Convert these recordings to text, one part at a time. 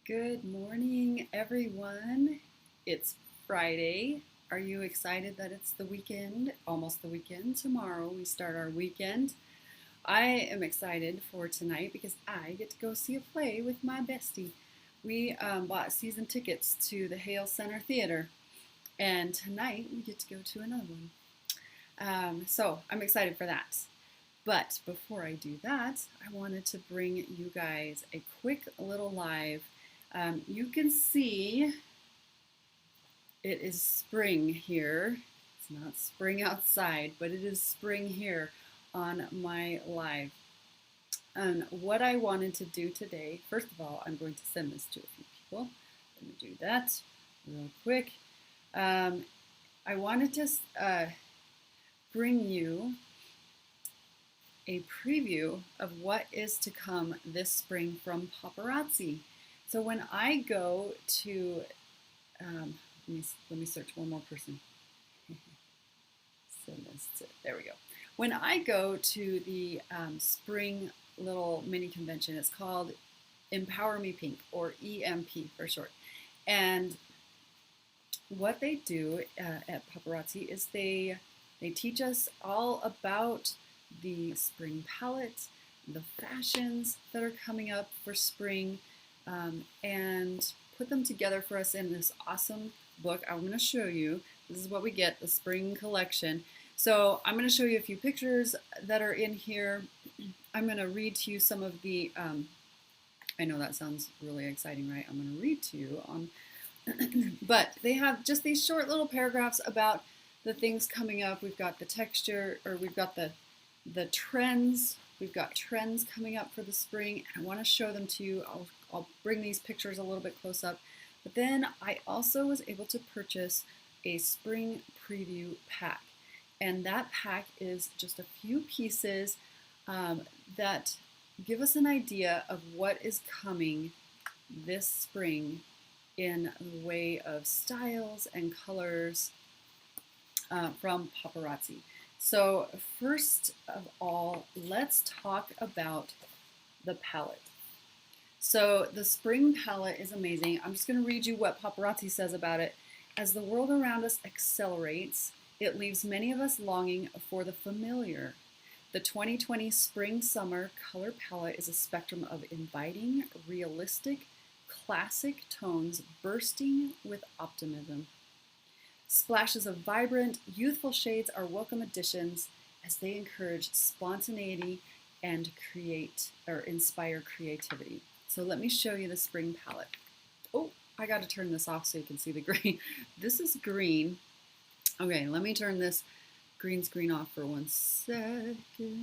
Good morning, everyone. It's Friday. Are you excited that it's the weekend? Almost the weekend. Tomorrow we start our weekend. I am excited for tonight because I get to go see a play with my bestie. We bought season tickets to the Hale Center Theater, and tonight we get to go to another one. So I'm excited for that. But before I do that, I wanted to bring you guys a quick little live. You can see it is spring here. It's not spring outside, but it is spring here on my live. And what I wanted to do today, first of all, I'm going to send this to a few people. Let me do that real quick. I wanted to bring you a preview of what is to come this spring from Paparazzi. So when I go to, let me search one more person. There we go. When I go to the spring little mini convention, it's called Empower Me Pink, or EMP for short. And what they do at Paparazzi is they teach us all about the spring palette, the fashions that are coming up for spring, and put them together for us in this awesome book. I'm going to show you. This is what we get, the spring collection. So I'm going to show you a few pictures that are in here. I'm going to read to you some of the, I know that sounds really exciting, right? I'm going to read to you on, but they have just these short little paragraphs about the things coming up. We've got the texture, or we've got the trends. We've got trends coming up for the spring, and I want to show them to you. I'll bring these pictures a little bit close up. But then I also was able to purchase a spring preview pack. And that pack is just a few pieces that give us an idea of what is coming this spring in the way of styles and colors from Paparazzi. So first of all, let's talk about the palette. So the spring palette is amazing. I'm just going to read you what Paparazzi says about it. As the world around us accelerates, it leaves many of us longing for the familiar. The 2020 spring-summer color palette is a spectrum of inviting, realistic, classic tones bursting with optimism. Splashes of vibrant, youthful shades are welcome additions as they encourage spontaneity and inspire creativity. So let me show you the spring palette. Oh, I got to turn this off so you can see the green. This is green. Okay, let me turn this green screen off for 1 second. Here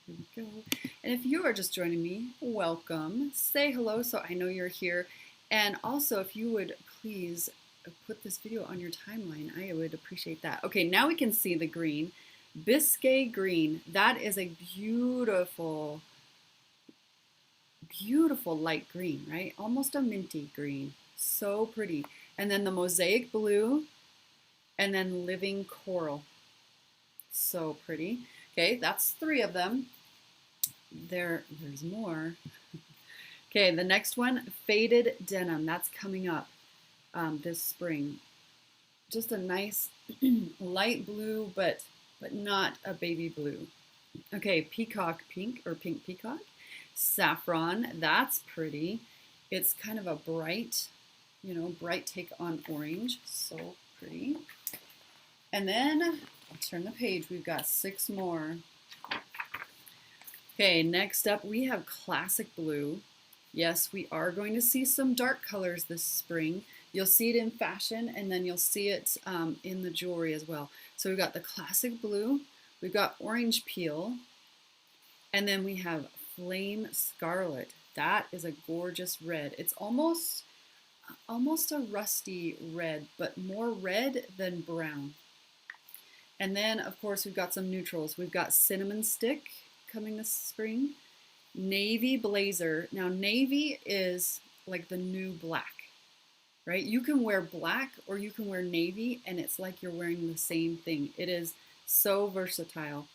we go. And if you are just joining me, welcome. Say hello so I know you're here. And also, if you would please put this video on your timeline, I would appreciate that. Okay, now we can see the green. Biscay green. That is a beautiful, beautiful light green, right? Almost a minty green. So pretty. And then the mosaic blue, and then living coral. So pretty. Okay, that's 3 of them. There's more. Okay, the next one, faded denim. That's coming up this spring. Just a nice light blue, but not a baby blue. Okay, peacock pink, or pink peacock. Saffron, that's pretty. It's kind of a bright, bright take on orange. So pretty. And then, I'll turn the page. We've got 6 more. Okay, next up we have classic blue. Yes, we are going to see some dark colors this spring. You'll see it in fashion, and then you'll see it in the jewelry as well. So we've got the classic blue, we've got orange peel, and then we have flame scarlet. That is a gorgeous red. It's almost a rusty red, but more red than brown. And then, of course, we've got some neutrals. We've got cinnamon stick coming this spring. Navy blazer. Now, navy is like the new black, right? You can wear black or you can wear navy, and it's like you're wearing the same thing. It is so versatile.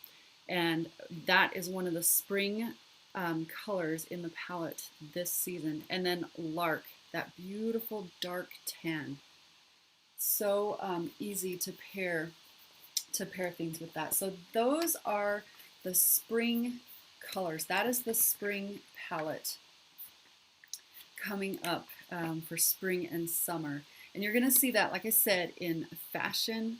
And that is one of the spring colors in the palette this season. And then Lark, that beautiful dark tan. So easy to pair things with that. So those are the spring colors. That is the spring palette coming up for spring and summer. And you're going to see that, like I said, in fashion,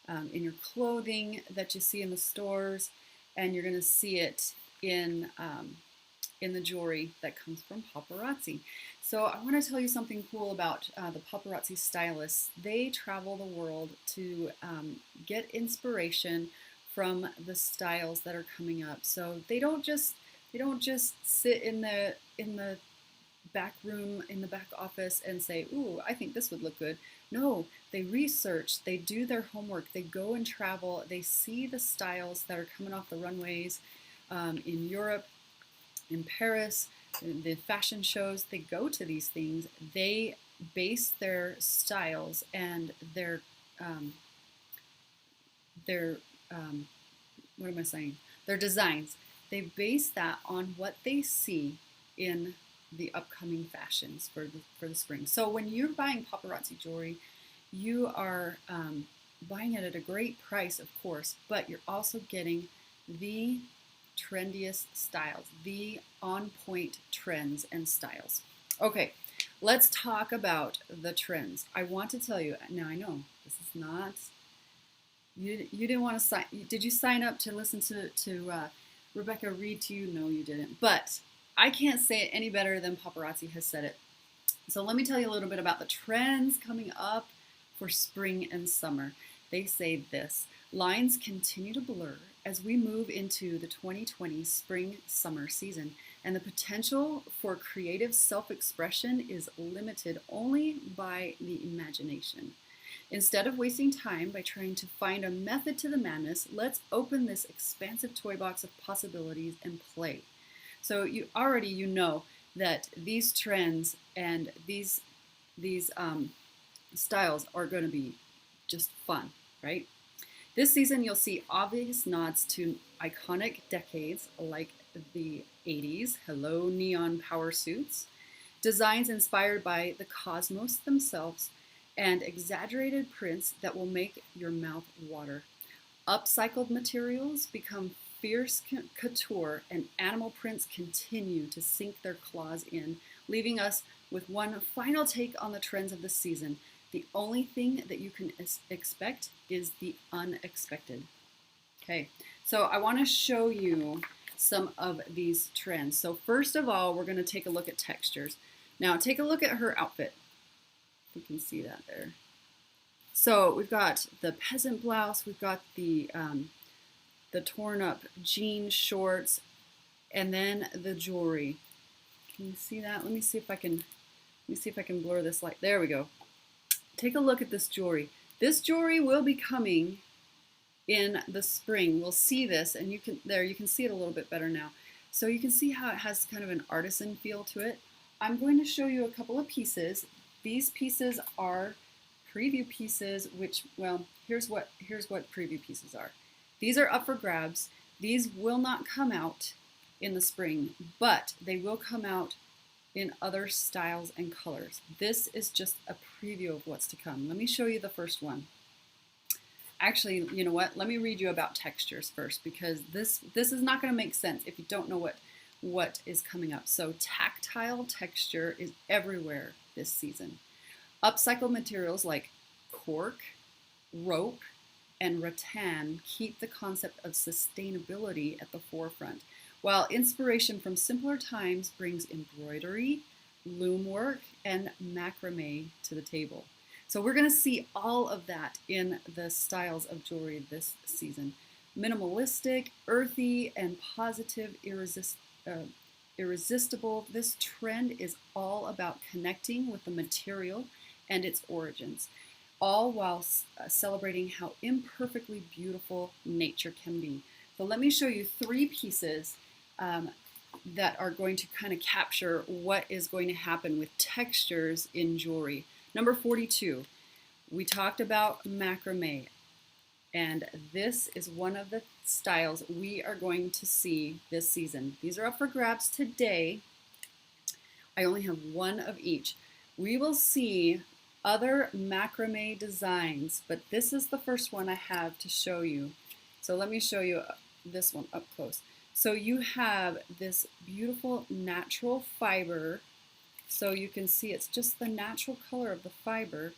in your clothing that you see in the stores, and you're going to see it in the jewelry that comes from Paparazzi. So I want to tell you something cool about the Paparazzi stylists. They travel the world to get inspiration from the styles that are coming up. So they don't just sit in the back room, in the back office, and say, ooh, I think this would look good. No, they research, they do their homework, they go and travel, they see the styles that are coming off the runways in Europe, in Paris, in the fashion shows. They go to these things, they base their styles and their what am I saying? Their designs. They base that on what they see in the upcoming fashions for the spring. So when you're buying Paparazzi jewelry, you are buying it at a great price, of course, but you're also getting the trendiest styles, the on-point trends and styles. Okay, let's talk about the trends. I want to tell you, now I know this is not, you didn't want to sign, did you sign up to listen to Rebecca read to you? No, you didn't, but I can't say it any better than Paparazzi has said it. So let me tell you a little bit about the trends coming up for spring and summer. They say this: lines continue to blur as we move into the 2020 spring-summer season, and the potential for creative self-expression is limited only by the imagination. Instead of wasting time by trying to find a method to the madness, let's open this expansive toy box of possibilities and play. So you know that these trends and these styles are going to be just fun, right? This season, you'll see obvious nods to iconic decades like the 80s, hello neon power suits, designs inspired by the cosmos themselves, and exaggerated prints that will make your mouth water. Upcycled materials become fierce couture, and animal prints continue to sink their claws in, leaving us with one final take on the trends of the season. The only thing that you can expect is the unexpected. Okay, so I want to show you some of these trends. So first of all, we're going to take a look at textures. Now take a look at her outfit. You can see that there. So we've got the peasant blouse, we've got the torn up jean shorts, and then the jewelry. Can you see that? Let me see if I can blur this light. There we go. Take a look at this jewelry. This jewelry will be coming in the spring. We'll see this, and you can see it a little bit better now. So you can see how it has kind of an artisan feel to it. I'm going to show you a couple of pieces. These pieces are preview pieces, which, well, here's what preview pieces are. These are up for grabs. These will not come out in the spring, but they will come out in other styles and colors. This is just a preview of what's to come. Let me show you the first one. Actually, you know what? Let me read you about textures first, because this is not going to make sense if you don't know what is coming up. So tactile texture is everywhere this season. Upcycled materials like cork, rope, and rattan keep the concept of sustainability at the forefront, while inspiration from simpler times brings embroidery, loom work, and macrame to the table. So we're going to see all of that in the styles of jewelry this season. Minimalistic, earthy, and positive, irresistible. This trend is all about connecting with the material and its origins, all while celebrating how imperfectly beautiful nature can be. So let me show you three pieces that are going to kind of capture what is going to happen with textures in jewelry. Number 42, we talked about macrame, and this is one of the styles we are going to see this season. These are up for grabs today. I only have one of each. We will see other macrame designs, but this is the first one I have to show you. So let me show you this one up close. So you have this beautiful natural fiber. So you can see it's just the natural color of the fiber,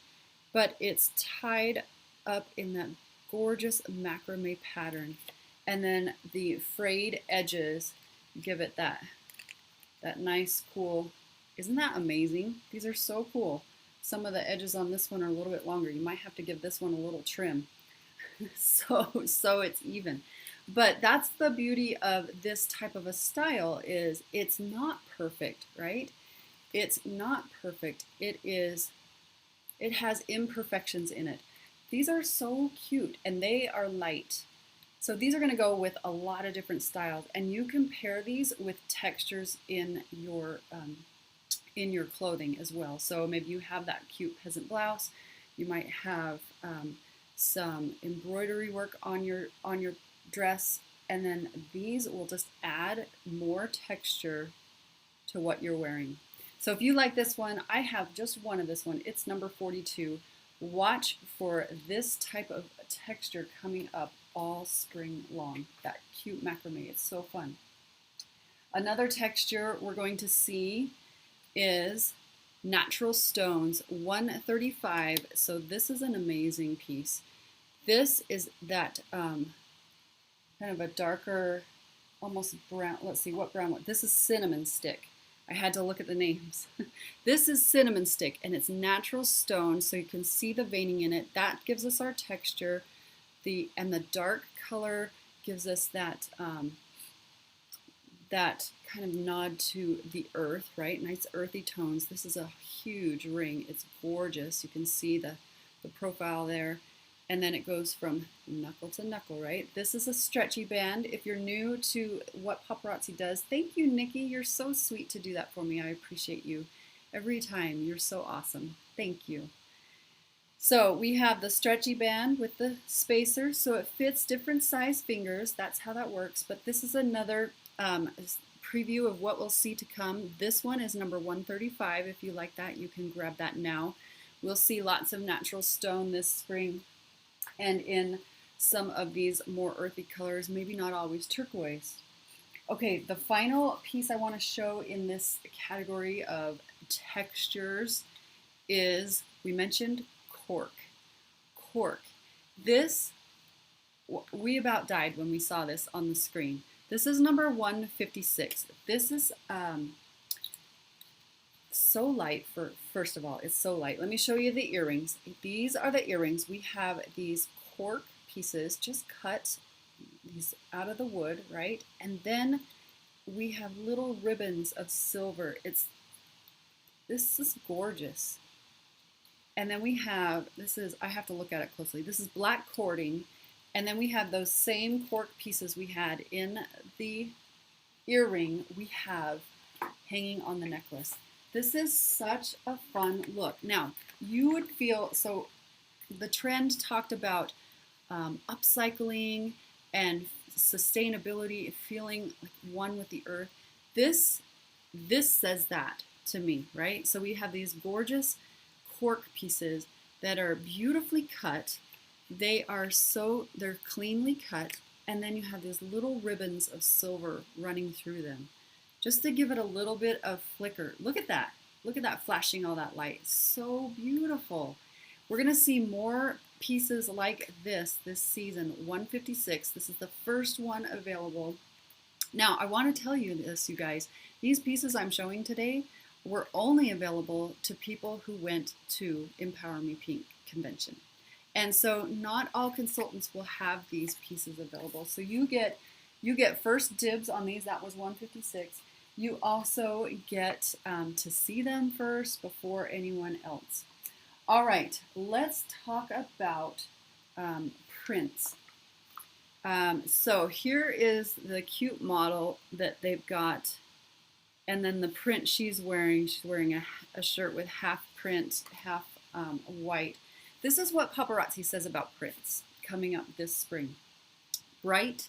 but it's tied up in that gorgeous macrame pattern. And then the frayed edges give it that nice, cool. Isn't that amazing? These are so cool. Some of the edges on this one are a little bit longer. You might have to give this one a little trim so it's even. But that's the beauty of this type of a style, is it's not perfect, right? It's not perfect. It has imperfections in it. These are so cute, and they are light. So these are going to go with a lot of different styles, and you can pair these with textures in your clothing as well. So maybe you have that cute peasant blouse. You might have some embroidery work on your dress, and then these will just add more texture to what you're wearing. So if you like this one, I have just one of this one. It's number 42. Watch for this type of texture coming up all spring long. That cute macrame, it's so fun. Another texture we're going to see is natural stones, 135. So this is an amazing piece. This is that kind of a darker, almost brown. Let's see, what brown? This is cinnamon stick. I had to look at the names. This is cinnamon stick, and it's natural stone, so you can see the veining in it. That gives us our texture. And the dark color gives us that that kind of nod to the earth, right? Nice earthy tones. This is a huge ring. It's gorgeous. You can see the profile there. And then it goes from knuckle to knuckle, right? This is a stretchy band. If you're new to what Paparazzi does, thank you, Nikki. You're so sweet to do that for me. I appreciate you every time. You're so awesome. Thank you. So we have the stretchy band with the spacer, so it fits different size fingers. That's how that works. But this is another preview of what we'll see to come. This one is number 135. If you like that, you can grab that now. We'll see lots of natural stone this spring, and in some of these more earthy colors, maybe not always turquoise. Okay, the final piece I want to show in this category of textures is, we mentioned cork. Cork. This, we about died when we saw this on the screen. This is number 156. This is so light. First of all, it's so light. Let me show you the earrings. These are the earrings. We have these cork pieces, just cut these out of the wood, right? And then we have little ribbons of silver. This is gorgeous. And then we have, I have to look at it closely. This is black cording. And then we have those same cork pieces we had in the earring, we have hanging on the necklace. This is such a fun look. Now, you would feel, so the trend talked about upcycling and sustainability, feeling like one with the earth. This says that to me, right? So we have these gorgeous cork pieces that are beautifully cut. They're cleanly cut, and then you have these little ribbons of silver running through them, just to give it a little bit of flicker. Look at that. Look at that flashing all that light. So beautiful. We're going to see more pieces like this season, 156. This is the first one available. Now, I want to tell you this, you guys. These pieces I'm showing today were only available to people who went to Empower Me Pink convention. And so not all consultants will have these pieces available. So you get first dibs on these. That was 156. You also get to see them first before anyone else. All right, let's talk about prints. So here is the cute model that they've got. And then the print she's wearing a shirt with half print, half white. This is what Paparazzi says about prints coming up this spring. Bright,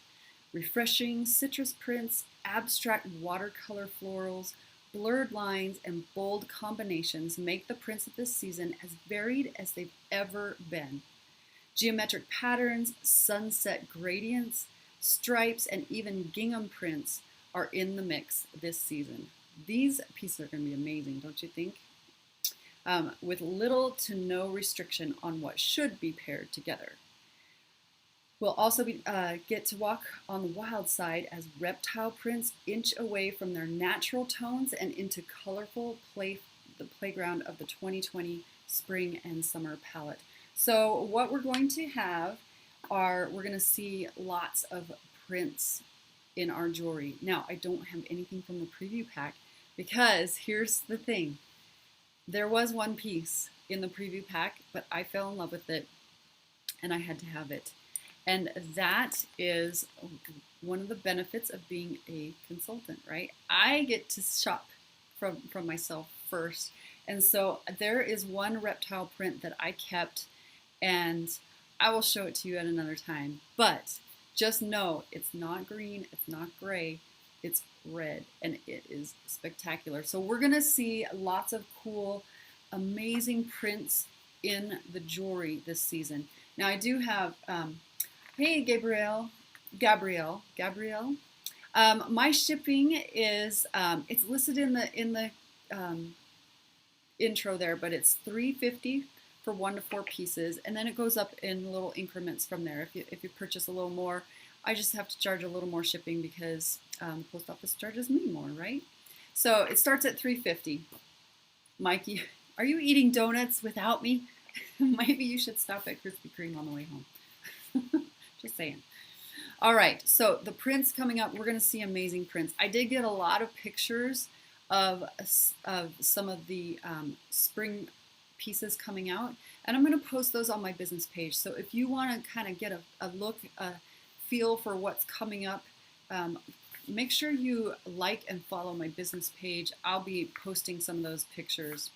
Refreshing citrus prints, abstract watercolor florals, blurred lines, and bold combinations make the prints of this season as varied as they've ever been. Geometric patterns, sunset gradients, stripes, and even gingham prints are in the mix this season. These pieces are going to be amazing, don't you think? With little to no restriction on what should be paired together. We'll also get to walk on the wild side as reptile prints inch away from their natural tones and into colorful the playground of the 2020 spring and summer palette. So what we're going to have we're going to see lots of prints in our jewelry. Now, I don't have anything from the preview pack because here's the thing. There was one piece in the preview pack, but I fell in love with it and I had to have it. And that is one of the benefits of being a consultant, right? I get to shop from myself first. And so there is one reptile print that I kept, and I will show it to you at another time. But just know it's not green, it's not gray, it's red, and it is spectacular. So we're gonna see lots of cool, amazing prints in the jewelry this season. Now I do have, hey Gabrielle. My shipping is, it's listed in the intro there, but it's $3.50 for 1 to 4 pieces, and then it goes up in little increments from there. If you purchase a little more, I just have to charge a little more shipping because the post office charges me more, right? So it starts at $3.50. Mikey, are you eating donuts without me? Maybe you should stop at Krispy Kreme on the way home. Just saying. All right, so the prints coming up, we're going to see amazing prints. I did get a lot of pictures of some of the spring pieces coming out, and I'm going to post those on my business page. So if you want to kind of get a look, a feel for what's coming up, make sure you like and follow my business page. I'll be posting some of those pictures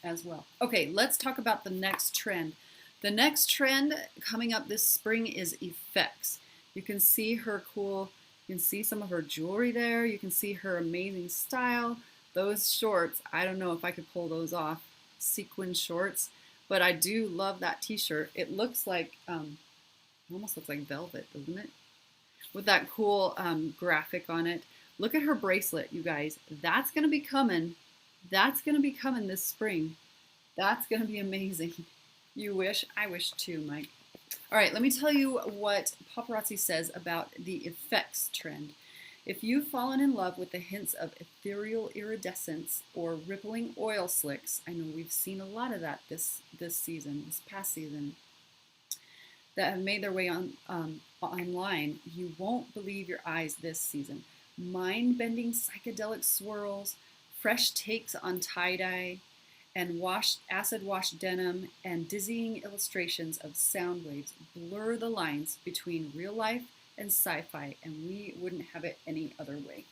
as well. Okay, let's talk about the next trend. The next trend coming up this spring is effects. You can see her cool, you can see some of her jewelry there. You can see her amazing style. Those shorts, I don't know if I could pull those off, sequin shorts, but I do love that t-shirt. It looks like, almost looks like velvet, doesn't it? With that cool graphic on it. Look at her bracelet, you guys. That's gonna be coming. That's gonna be coming this spring. That's gonna be amazing. You wish? I wish too, Mike. All right, let me tell you what Paparazzi says about the effects trend. If you've fallen in love with the hints of ethereal iridescence or rippling oil slicks, I know we've seen a lot of that this past season, that have made their way online, you won't believe your eyes this season. Mind-bending psychedelic swirls, fresh takes on tie-dye, and acid-washed denim, and dizzying illustrations of sound waves blur the lines between real life and sci-fi, and we wouldn't have it any other way.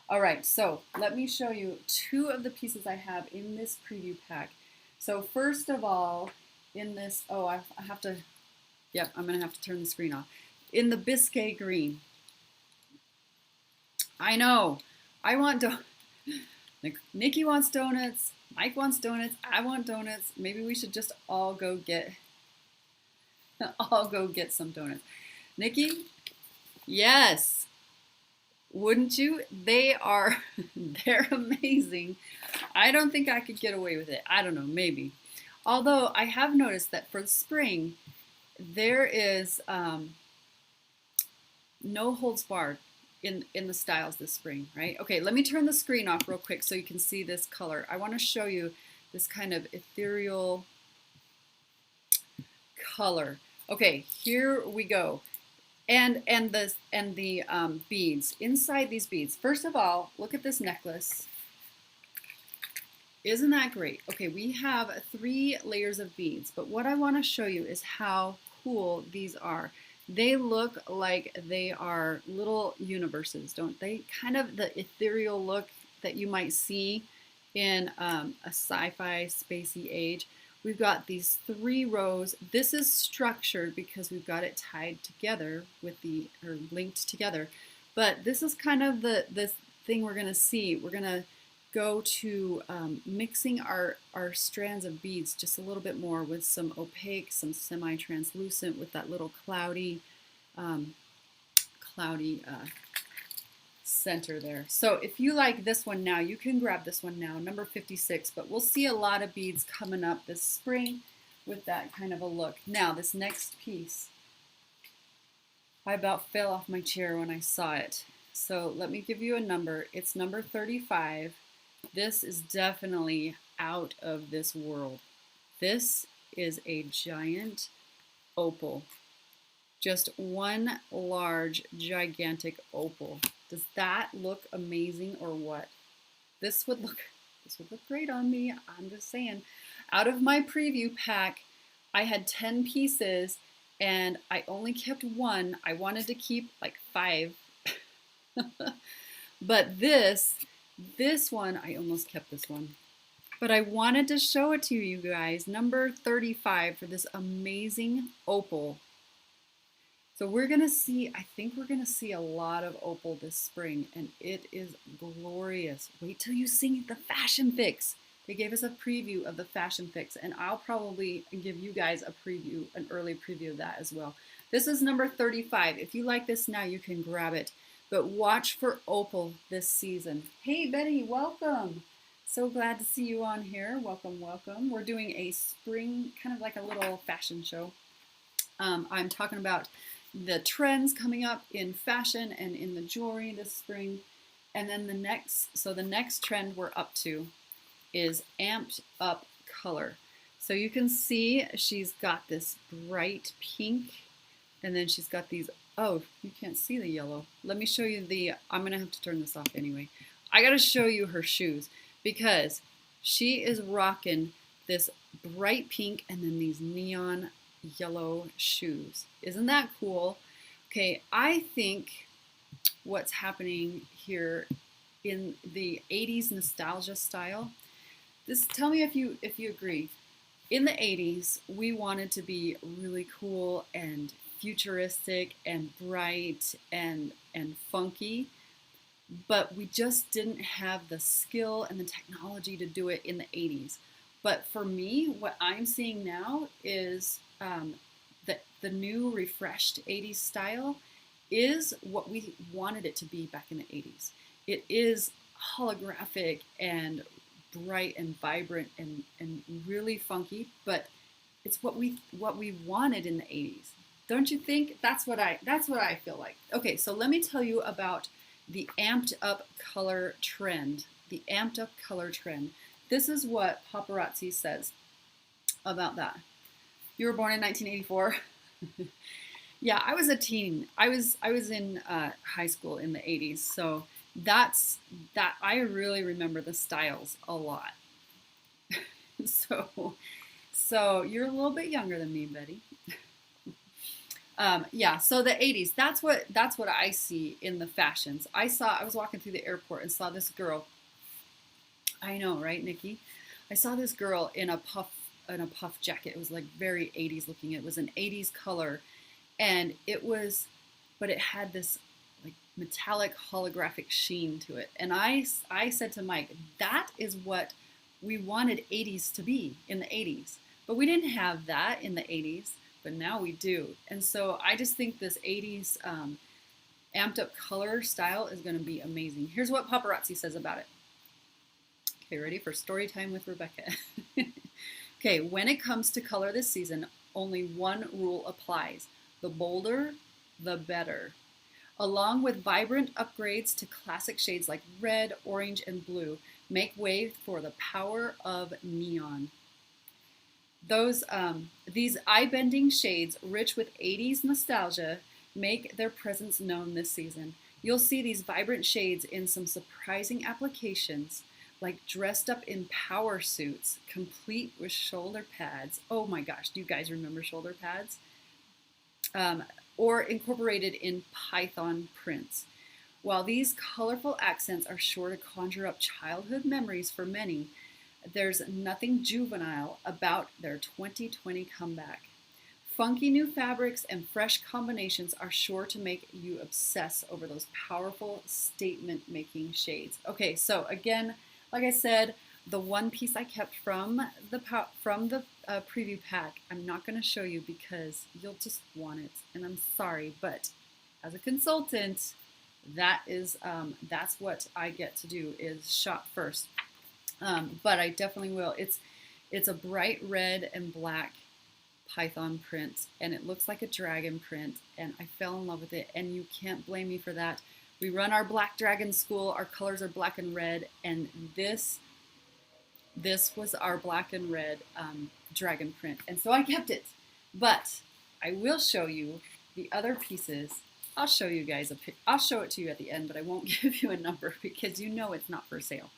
All right, so let me show you 2 of the pieces I have in this preview pack. So first of all, in this, I have to, yep, I'm gonna have to turn the screen off. In the Biscay green. I know, I want Nikki wants donuts, Mike wants donuts, I want donuts. Maybe we should just all go get some donuts. Nikki, yes, wouldn't you? They're amazing. I don't think I could get away with it. I don't know, maybe. Although I have noticed that for the spring, there is no holds barred in the styles this spring, right? Okay, let me turn the screen off real quick so you can see this color. I want to show you this kind of ethereal color. Okay, here we go. And the beads inside these beads. First of all, look at this necklace. Isn't that great? Okay, we have 3 layers of beads, but what I want to show you is how cool these are. They look like they are little universes, don't they? Kind of the ethereal look that you might see in a sci-fi spacey age. We've got these 3 rows. This is structured because we've got it tied together with or linked together. But this is kind of the thing we're going to see. We're going to go to mixing our strands of beads just a little bit more with some opaque, some semi-translucent, with that little cloudy center there. So if you like this one now, you can grab this one now, number 56, but we'll see a lot of beads coming up this spring with that kind of a look. Now this next piece, I about fell off my chair when I saw it. So let me give you a number. It's number 35. This is definitely out of this world. This is a giant opal. Just one large, gigantic opal. Does that look amazing or what? This would look great on me. I'm just saying. Out of my preview pack, I had 10 pieces and I only kept 1. I wanted to keep like 5. But this one, I almost kept this one. But I wanted to show it to you guys. Number 35 for this amazing opal. So we're going to see, I think we're going to see a lot of opal this spring, and it is glorious. Wait till you see the Fashion Fix. They gave us a preview of the Fashion Fix, and I'll probably give you guys a preview, an early preview of that as well. This is number 35. If you like this now, you can grab it. But watch for opal this season. Hey, Betty, welcome. So glad to see you on here. Welcome, welcome. We're doing a spring, kind of like a little fashion show. I'm talking about the trends coming up in fashion and in the jewelry this spring. And then the next trend we're up to is amped up color. So you can see she's got this bright pink, and then she's got these, oh, you can't see the yellow. Let me show you I'm gonna have to turn this off anyway. I gotta show you her shoes because she is rocking this bright pink and then these neon yellow shoes. Isn't that cool? Okay, I think what's happening here in the 80s nostalgia style, tell me if you agree. In the 80s, we wanted to be really cool and futuristic and bright and funky, but we just didn't have the skill and the technology to do it in the 80s. But for me, what I'm seeing now is the new refreshed 80s style is what we wanted it to be back in the 80s. It is holographic and bright and vibrant and really funky, but it's what we wanted in the 80s. Don't you think? That's what I feel like. Okay, so let me tell you about the amped up color trend. The amped up color trend. This is what Paparazzi says about that. You were born in 1984. Yeah, I was a teen. I was in high school in the 80s, so I really remember the styles a lot. So you're a little bit younger than me, Betty. Yeah, so the 80s. That's what I see in the fashions. I was walking through the airport and saw this girl. I know, right, Nikki? I saw this girl in a puff jacket. It was like very 80s looking. It was an 80s color, and but it had this like metallic holographic sheen to it. And I said to Mike, that is what we wanted 80s to be in the 80s. But we didn't have that in the 80s, but now we do. And so I just think this 80s amped up color style is going to be amazing. Here's what Paparazzi says about it. Okay, ready for story time with Rebecca? Okay, when it comes to color this season, only one rule applies. The bolder, the better. Along with vibrant upgrades to classic shades like red, orange, and blue, make way for the power of neon. These eye-bending shades, rich with 80s nostalgia, make their presence known this season. You'll see these vibrant shades in some surprising applications, like dressed up in power suits, complete with shoulder pads. Oh my gosh, do you guys remember shoulder pads? Or incorporated in python prints. While these colorful accents are sure to conjure up childhood memories for many, There's nothing juvenile about their 2020 comeback. Funky new fabrics and fresh combinations are sure to make you obsess over those powerful statement-making shades. Okay, so again, like I said, the one piece I kept from the preview pack, I'm not going to show you because you'll just want it, and I'm sorry, but as a consultant, that's what I get to do is shop first. But I definitely will. It's a bright red and black python print, and it looks like a dragon print, and I fell in love with it, and you can't blame me for that. We run our black dragon school. Our colors are black and red, and this was our black and red dragon print, and so I kept it. But I will show you the other pieces. I'll show you guys I'll show it to you at the end, but I won't give you a number because you know it's not for sale.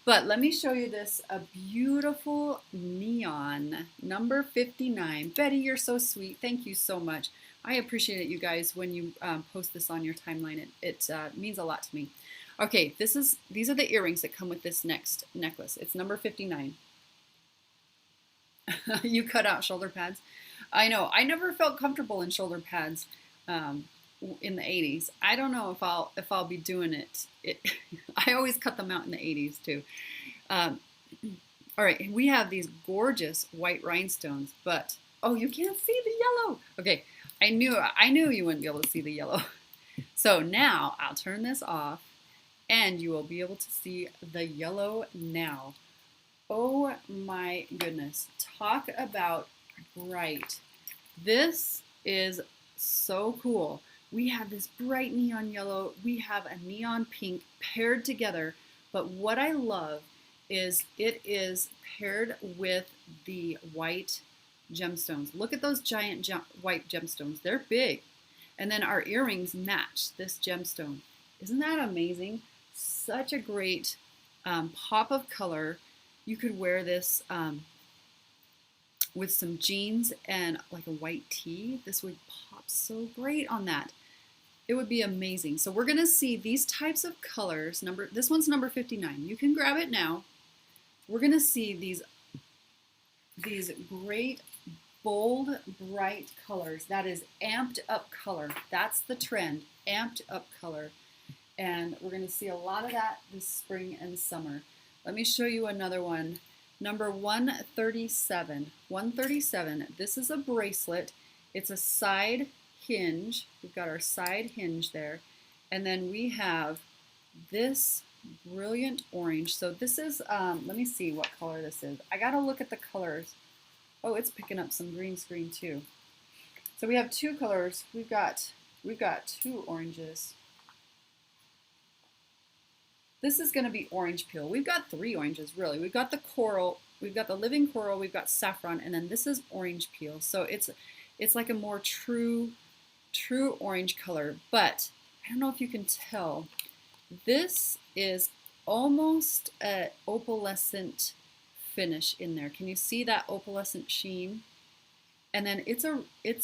But let me show you this, a beautiful neon, number 59. Betty, you're so sweet. Thank you so much. I appreciate it, you guys, when you post this on your timeline. It means a lot to me. Okay, these are the earrings that come with this next necklace. It's number 59. You cut out shoulder pads. I know. I never felt comfortable in shoulder pads in the 80s. I don't know if I'll be doing it. I always cut them out in the 80s too. All right, we have these gorgeous white rhinestones, but oh, you can't see the yellow. Okay, I knew you wouldn't be able to see the yellow. So now I'll turn this off, and you will be able to see the yellow now. Oh my goodness! Talk about bright. This is so cool. We have this bright neon yellow, we have a neon pink paired together, but what I love is it is paired with the white gemstones. Look at those giant white gemstones. They're big. And then our earrings match this gemstone. Isn't that amazing? Such a great pop of color. You could wear this with some jeans and like a white tee. This would pop so great on that. It would be amazing. So we're gonna see these types of colors. This one's number 59. You can grab it now. We're gonna see these great, bold, bright colors. That is amped up color. That's the trend, amped up color. And we're gonna see a lot of that this spring and summer. Let me show you another one. Number 137. 137. This is a bracelet. It's a side hinge. We've got our side hinge there. And then we have this brilliant orange. So this is, let me see what color this is. I gotta look at the colors. Oh, it's picking up some green screen too. So we have two colors. We've got two oranges. This is going to be orange peel. We've got three oranges, really. We've got the coral, we've got the living coral, we've got saffron, and then this is orange peel. So it's like a more true orange color. But I don't know if you can tell. This is almost an opalescent finish in there. Can you see that opalescent sheen? And then it's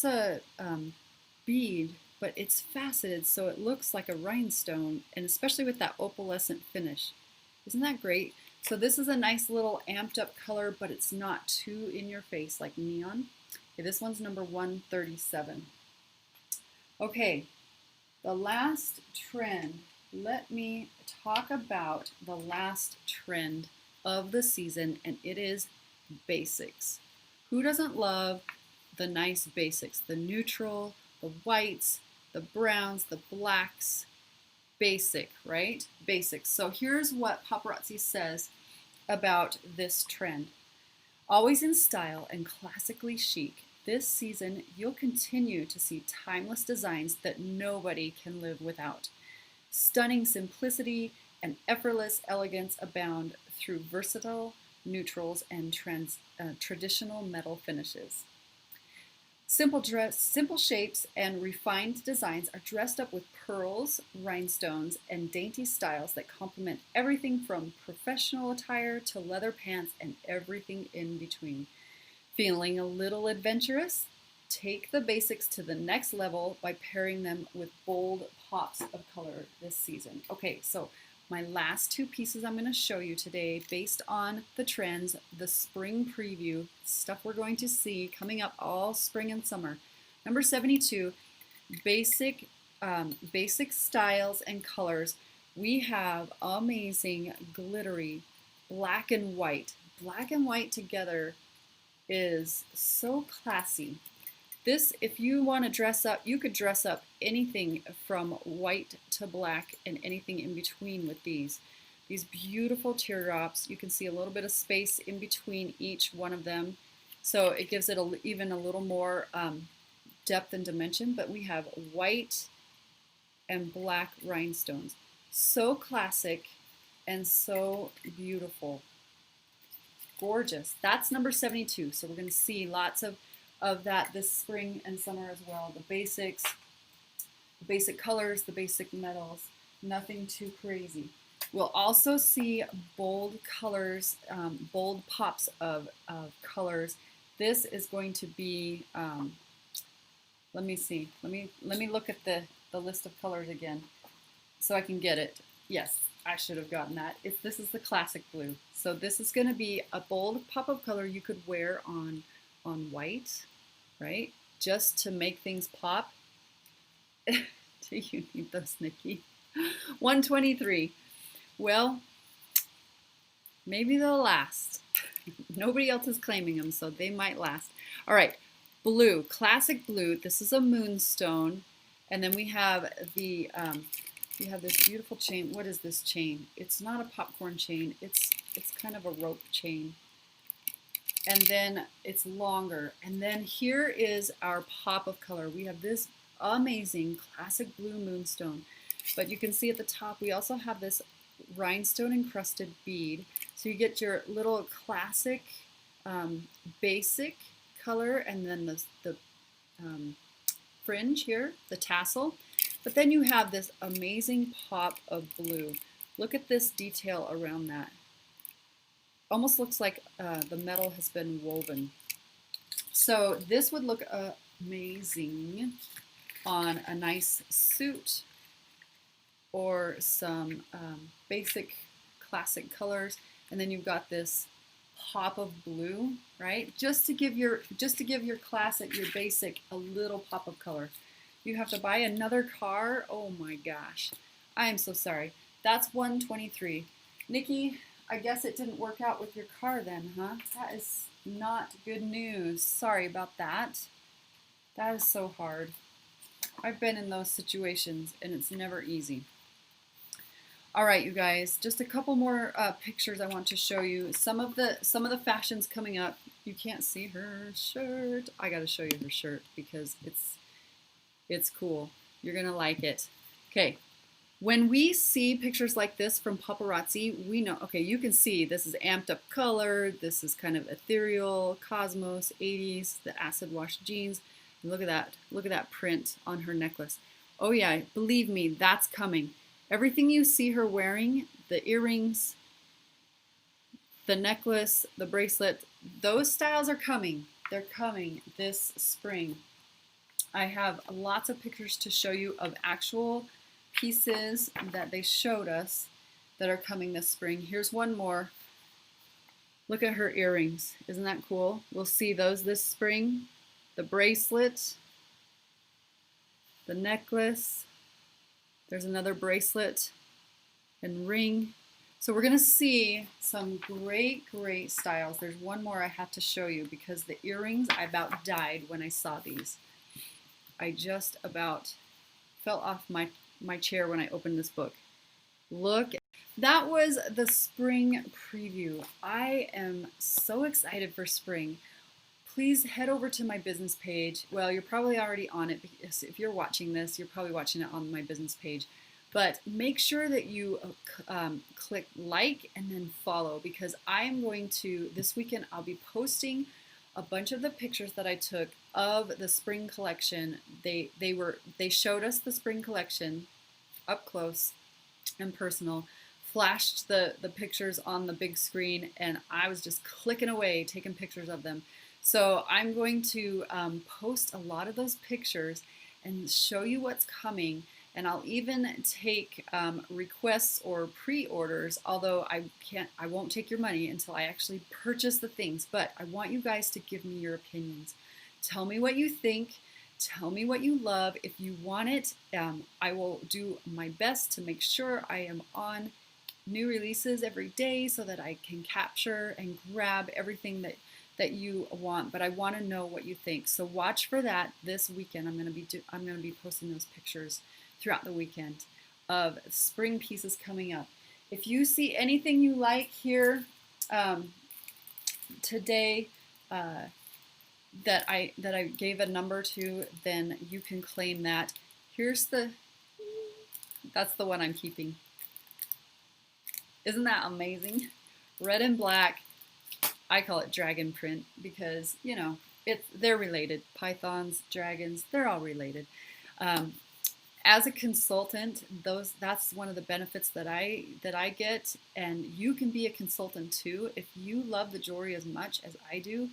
a bead, but it's faceted, so it looks like a rhinestone, and especially with that opalescent finish. Isn't that great? So this is a nice little amped up color, but it's not too in your face like neon. Okay, this one's number 137. Okay, the last trend. Let me talk about the last trend of the season, and it is basics. Who doesn't love the nice basics? The neutral, the whites, the browns, the blacks, basic, right? Basics. So here's what Paparazzi says about this trend. Always in style and classically chic, this season you'll continue to see timeless designs that nobody can live without. Stunning simplicity and effortless elegance abound through versatile neutrals and traditional metal finishes. Simple shapes and refined designs are dressed up with pearls, rhinestones, and dainty styles that complement everything from professional attire to leather pants and everything in between. Feeling a little adventurous? Take the basics to the next level by pairing them with bold pops of color this season. Okay, so My last two pieces I'm going to show you today based on the trends, the spring preview, stuff we're going to see coming up all spring and summer. Number 72, basic, basic styles and colors. We have amazing glittery black and white. Black and white together is so classy. This, if you want to dress up, you could dress up anything from white to black and anything in between with these. These beautiful teardrops. You can see a little bit of space in between each one of them. So it gives it even a little more depth and dimension, but we have white and black rhinestones. So classic and so beautiful. Gorgeous. That's number 72. So we're going to see lots of that this spring and summer as well. The basics, the basic colors, the basic metals, nothing too crazy. We'll also see bold colors, bold pops of colors. This is going to be, let me see, let me look at the list of colors again so I can get it. Yes, I should have gotten that. This is the classic blue. So this is going to be a bold pop of color you could wear on white, right? Just to make things pop. Do you need those, Nikki? 123. Well, maybe they'll last. Nobody else is claiming them, so they might last. All right, blue, classic blue. This is a moonstone. And then we have the, we have this beautiful chain. What is this chain? It's not a popcorn chain. It's kind of a rope chain. And then it's longer. And then here is our pop of color. We have this amazing classic blue moonstone. But you can see at the top, we also have this rhinestone encrusted bead. So you get your little classic basic color and then the fringe here, the tassel. But then you have this amazing pop of blue. Look at this detail around that. Almost looks like the metal has been woven. So this would look amazing on a nice suit or some basic classic colors. And then you've got this pop of blue, right? Just to give your classic, your basic, a little pop of color. You have to buy another car. Oh my gosh. I am so sorry. That's 123. Nikki, I guess it didn't work out with your car then, huh? That is not good news. Sorry about that. That is so hard. I've been in those situations and it's never easy. All right, you guys, just a couple more pictures I want to show you. Some of the fashions coming up. You can't see her shirt. I got to show you her shirt because it's cool. You're gonna like it. Okay, when we see pictures like this from paparazzi, we know, okay, you can see this is amped up color. This is kind of ethereal, cosmos, 80s, the acid wash jeans. Look at that. Look at that print on her necklace. Oh yeah, believe me, that's coming. Everything you see her wearing, the earrings, the necklace, the bracelet, those styles are coming. They're coming this spring. I have lots of pictures to show you of actual pieces that they showed us that are coming this spring. Here's one more. Look at her earrings. Isn't that cool? We'll see those this spring. The bracelet, the necklace. There's another bracelet and ring. So we're going to see some great styles. There's one more I have to show you because the earrings, I about died when I saw these. I just about fell off my chair when I opened this book. Look, that was the spring preview. I am so excited for spring. Please head over to my business page. Well, you're probably already on it because if you're watching this, you're probably watching it on my business page. But make sure that you click like and then follow because I am going to, this weekend, I'll be posting a bunch of the pictures that I took of the spring collection. They showed us the spring collection up close and personal, flashed the pictures on the big screen, and I was just clicking away, taking pictures of them. So I'm going to post a lot of those pictures and show you what's coming. and I'll even take requests or pre-orders, although I won't take your money until I actually purchase the things. But I want you guys to give me your opinions. Tell me what you think. Tell me what you love. If you want it, I will do my best to make sure I am on new releases every day so that I can capture and grab everything that you want. But I want to know what you think. So watch for that this weekend. I'm going to be posting those pictures throughout the weekend of spring pieces coming up. If you see anything you like here today that I gave a number to, then you can claim that. That's the one I'm keeping. Isn't that amazing? Red and black. I call it dragon print because, you know, they're related. Pythons, dragons, they're all related. As a consultant, that's one of the benefits that I get, and you can be a consultant too. If you love the jewelry as much as I do,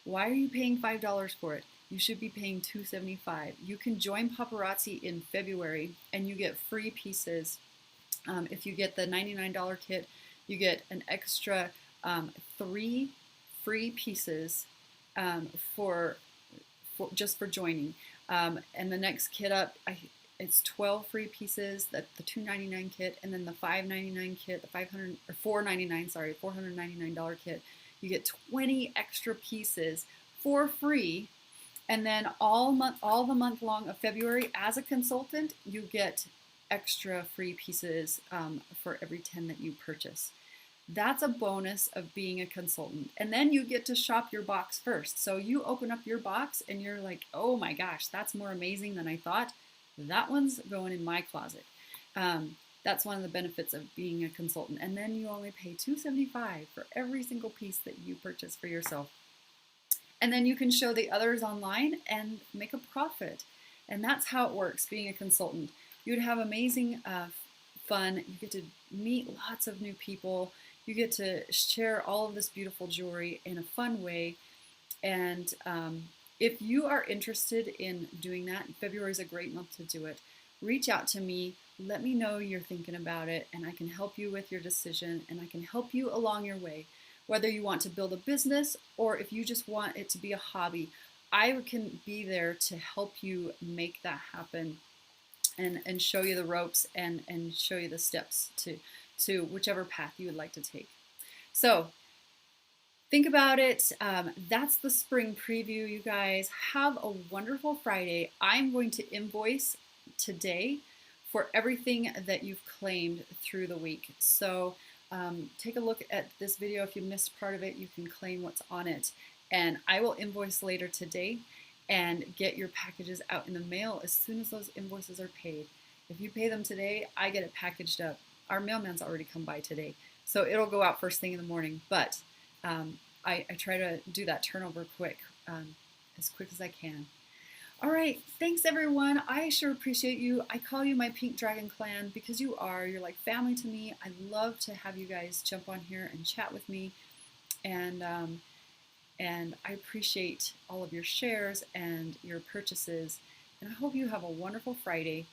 why are you paying $5 for it? You should be paying $2.75. You can join Paparazzi in February and you get free pieces. If you get the $99 kit, you get an extra 3 free pieces for just for joining. And the next kit up, it's 12 free pieces. The $2.99 kit, and then the $5.99 kit, the $499 kit. You get 20 extra pieces for free, and then all the month long of February, as a consultant, you get extra free pieces for every 10 that you purchase. That's a bonus of being a consultant. And then you get to shop your box first. So you open up your box and you're like, oh my gosh, that's more amazing than I thought. That one's going in my closet. That's one of the benefits of being a consultant. And then you only pay $2.75 for every single piece that you purchase for yourself. And then you can show the others online and make a profit. And that's how it works, being a consultant. You'd have amazing fun. You get to meet lots of new people. You get to share all of this beautiful jewelry in a fun way. And if you are interested in doing that, February is a great month to do it. Reach out to me. Let me know you're thinking about it, and I can help you with your decision, and I can help you along your way. Whether you want to build a business or if you just want it to be a hobby, I can be there to help you make that happen and show you the ropes and show you the steps to whichever path you would like to take. So think about it. That's the spring preview, you guys. Have a wonderful Friday. I'm going to invoice today for everything that you've claimed through the week. So take a look at this video. If you missed part of it, you can claim what's on it. And I will invoice later today and get your packages out in the mail as soon as those invoices are paid. If you pay them today, I get it packaged up. Our mailman's already come by today, so it'll go out first thing in the morning. But I try to do that turnover quick, as quick as I can. All right, thanks everyone. I sure appreciate you. I call you my Pink Dragon Clan because you are. You're like family to me. I love to have you guys jump on here and chat with me, and I appreciate all of your shares and your purchases. And I hope you have a wonderful Friday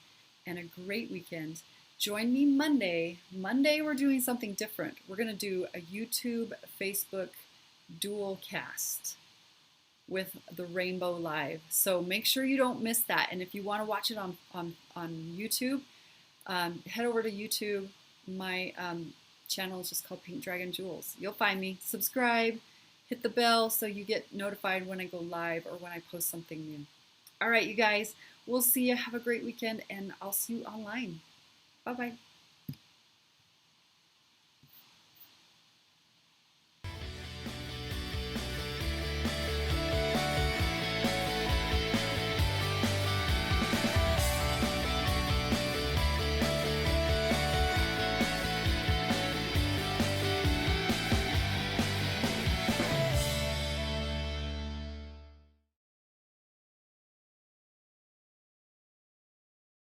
and a great weekend. Join me Monday. Monday we're doing something different. We're going to do a YouTube, Facebook dual cast with the Rainbow Live. So make sure you don't miss that. And if you want to watch it on YouTube, head over to YouTube. My channel is just called Pink Dragon Jewels. You'll find me. Subscribe. Hit the bell so you get notified when I go live or when I post something new. All right, you guys. We'll see you. Have a great weekend, and I'll see you online. Bye-bye.